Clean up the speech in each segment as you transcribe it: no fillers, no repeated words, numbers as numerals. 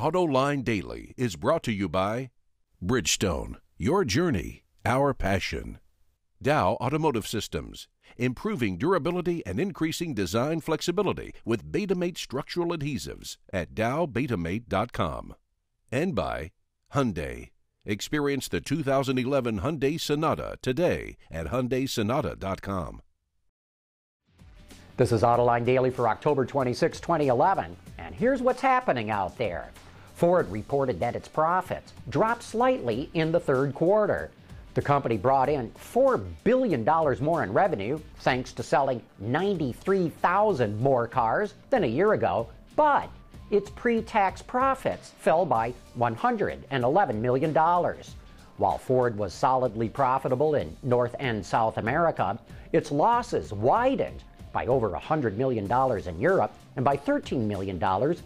Autoline Daily is brought to you by Bridgestone, your journey, our passion. Dow Automotive Systems, improving durability and increasing design flexibility with Betamate structural adhesives at dowbetamate.com. And by Hyundai. Experience the 2011 Hyundai Sonata today at HyundaiSonata.com. This is Autoline Daily for October 26, 2011, and here's what's happening out there. Ford reported that its profits dropped slightly in the third quarter. The company brought in $4 billion more in revenue thanks to selling 93,000 more cars than a year ago, but its pre-tax profits fell by $111 million. While Ford was solidly profitable in North and South America, its losses widened by over $100 million in Europe and by $13 million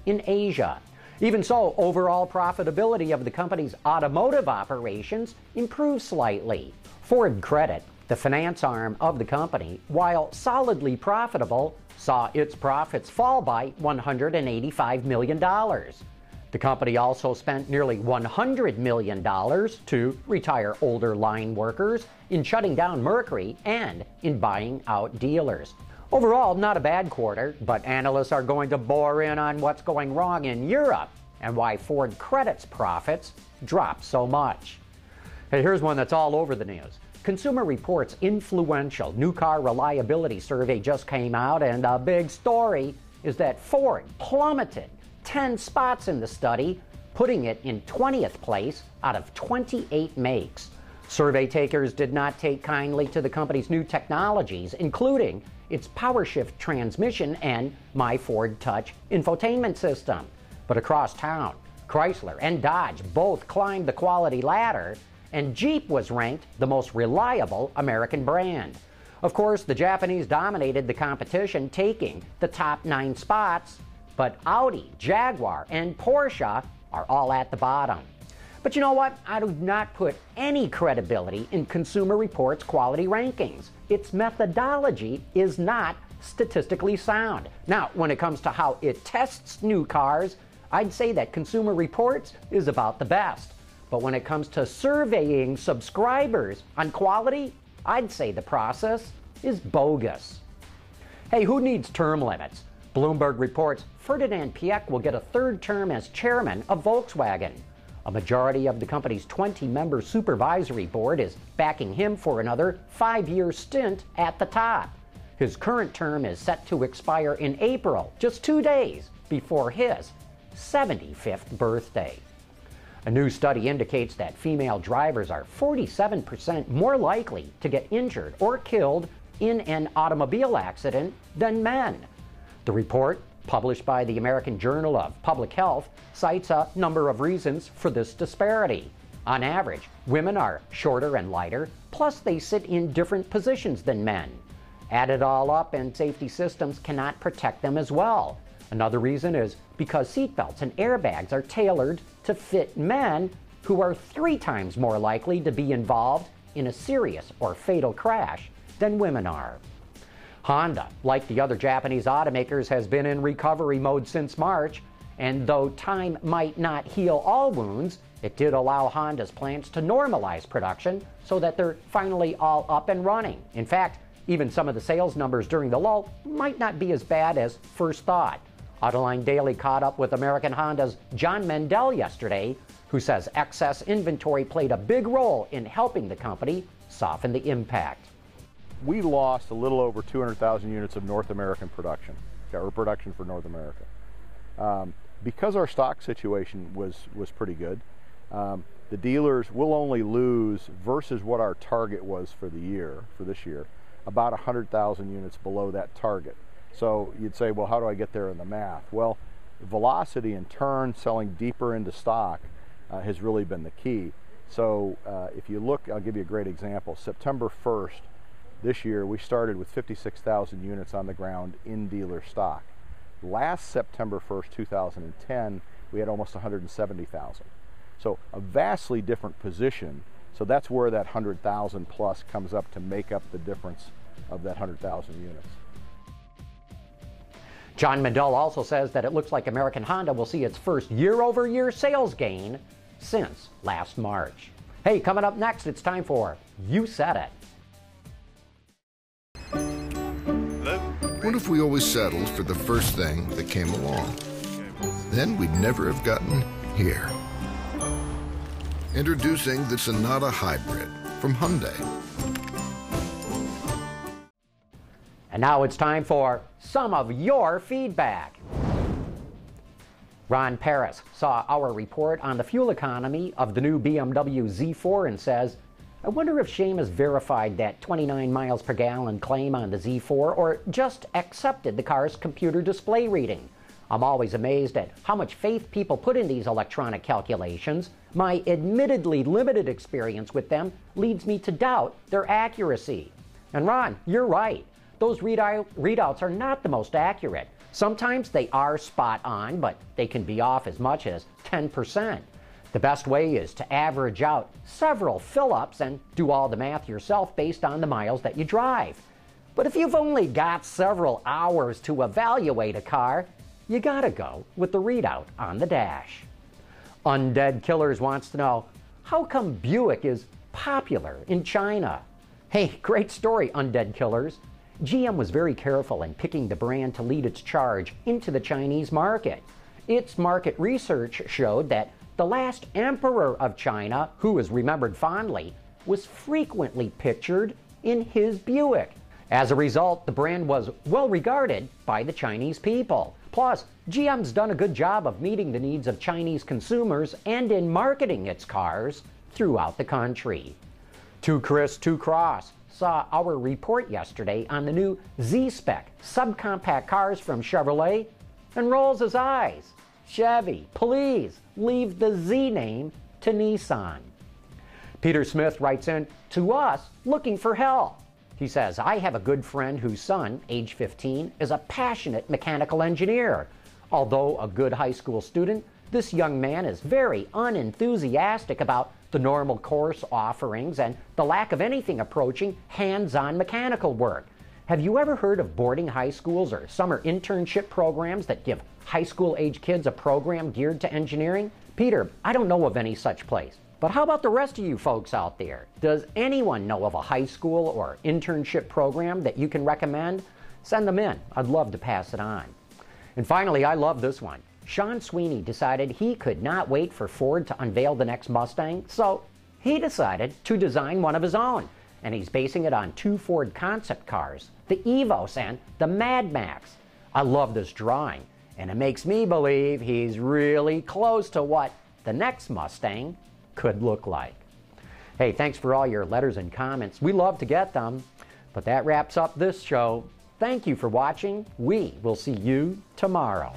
in Asia. Even so, overall profitability of the company's automotive operations improved slightly. Ford Credit, the finance arm of the company, while solidly profitable, saw its profits fall by $185 million. The company also spent nearly $100 million to retire older line workers, in shutting down Mercury, and in buying out dealers. Overall, not a bad quarter, but analysts are going to bore in on what's going wrong in Europe and why Ford Credit's profits dropped so much. Hey, here's one that's all over the news. Consumer Reports' influential new car reliability survey just came out, and the big story is that Ford plummeted 10 spots in the study, putting it in 20th place out of 28 makes. Survey takers did not take kindly to the company's new technologies, including its PowerShift transmission and My Ford Touch infotainment system. But across town, Chrysler and Dodge both climbed the quality ladder, and Jeep was ranked the most reliable American brand. Of course, the Japanese dominated the competition, taking the top 9 spots, but Audi, Jaguar, and Porsche are all at the bottom. But you know what? I do not put any credibility in Consumer Reports' quality rankings. Its methodology is not statistically sound. Now, when it comes to how it tests new cars, I'd say that Consumer Reports is about the best. But when it comes to surveying subscribers on quality, I'd say the process is bogus. Hey, who needs term limits? Bloomberg reports Ferdinand Piech will get a third term as chairman of Volkswagen. A majority of the company's 20-member supervisory board is backing him for another 5-year stint at the top. His current term is set to expire in April, just 2 days before his 75th birthday. A new study indicates that female drivers are 47% more likely to get injured or killed in an automobile accident than men. The report, published by the American Journal of Public Health, cites a number of reasons for this disparity. On average, women are shorter and lighter, plus they sit in different positions than men. Add it all up and safety systems cannot protect them as well. Another reason is because seatbelts and airbags are tailored to fit men, who are 3 times more likely to be involved in a serious or fatal crash than women are. Honda, like the other Japanese automakers, has been in recovery mode since March, and though time might not heal all wounds, it did allow Honda's plants to normalize production so that they're finally all up and running. In fact, even some of the sales numbers during the lull might not be as bad as first thought. Autoline Daily caught up with American Honda's John Mendel yesterday, who says excess inventory played a big role in helping the company soften the impact. We lost a little over 200,000 units of North American production, or production for North America. Because our stock situation was pretty good, the dealers will only lose, versus what our target was for this year, about 100,000 units below that target. So you'd say, well, how do I get there in the math? Well, velocity and turn, selling deeper into stock, has really been the key. So if you look, I'll give you a great example. September 1st this year, we started with 56,000 units on the ground in dealer stock. Last September 1st, 2010, we had almost 170,000. So a vastly different position. So that's where that 100,000 plus comes up to make up the difference of that 100,000 units. John Mendel also says that it looks like American Honda will see its first year-over-year sales gain since last March. Hey, coming up next, it's time for You Said It. What if we always settled for the first thing that came along? Then we'd never have gotten here. Introducing the Sonata Hybrid from Hyundai. And now it's time for some of your feedback. Ron Paris saw our report on the fuel economy of the new BMW Z4 and says, I wonder if Shame has verified that 29 miles per gallon claim on the Z4 or just accepted the car's computer display reading. I'm always amazed at how much faith people put in these electronic calculations. My admittedly limited experience with them leads me to doubt their accuracy. And Ron, you're right. Those readouts are not the most accurate. Sometimes they are spot on, but they can be off as much as 10%. The best way is to average out several fill-ups and do all the math yourself based on the miles that you drive. But if you've only got several hours to evaluate a car, you gotta go with the readout on the dash. Undead Killers wants to know, how come Buick is popular in China? Hey, great story, Undead Killers. GM was very careful in picking the brand to lead its charge into the Chinese market. Its market research showed that the last emperor of China, who is remembered fondly, was frequently pictured in his Buick. As a result, the brand was well regarded by the Chinese people. Plus, GM's done a good job of meeting the needs of Chinese consumers and in marketing its cars throughout the country. Too Chris, Too Cross saw our report yesterday on the new Z-Spec subcompact cars from Chevrolet and rolls his eyes. Chevy, please leave the Z name to Nissan. Peter Smith writes in to us looking for help. He says, I have a good friend whose son, age 15, is a passionate mechanical engineer. Although a good high school student, this young man is very unenthusiastic about the normal course offerings and the lack of anything approaching hands-on mechanical work. Have you ever heard of boarding high schools or summer internship programs that give high school age kids a program geared to engineering? Peter, I don't know of any such place. But how about the rest of you folks out there? Does anyone know of a high school or internship program that you can recommend? Send them in. I'd love to pass it on. And finally, I love this one. Sean Sweeney decided he could not wait for Ford to unveil the next Mustang, so he decided to design one of his own. And he's basing it on two Ford concept cars, the Evos and the Mad Max. I love this drawing, and it makes me believe he's really close to what the next Mustang could look like. Hey, thanks for all your letters and comments. We love to get them. But that wraps up this show. Thank you for watching. We will see you tomorrow.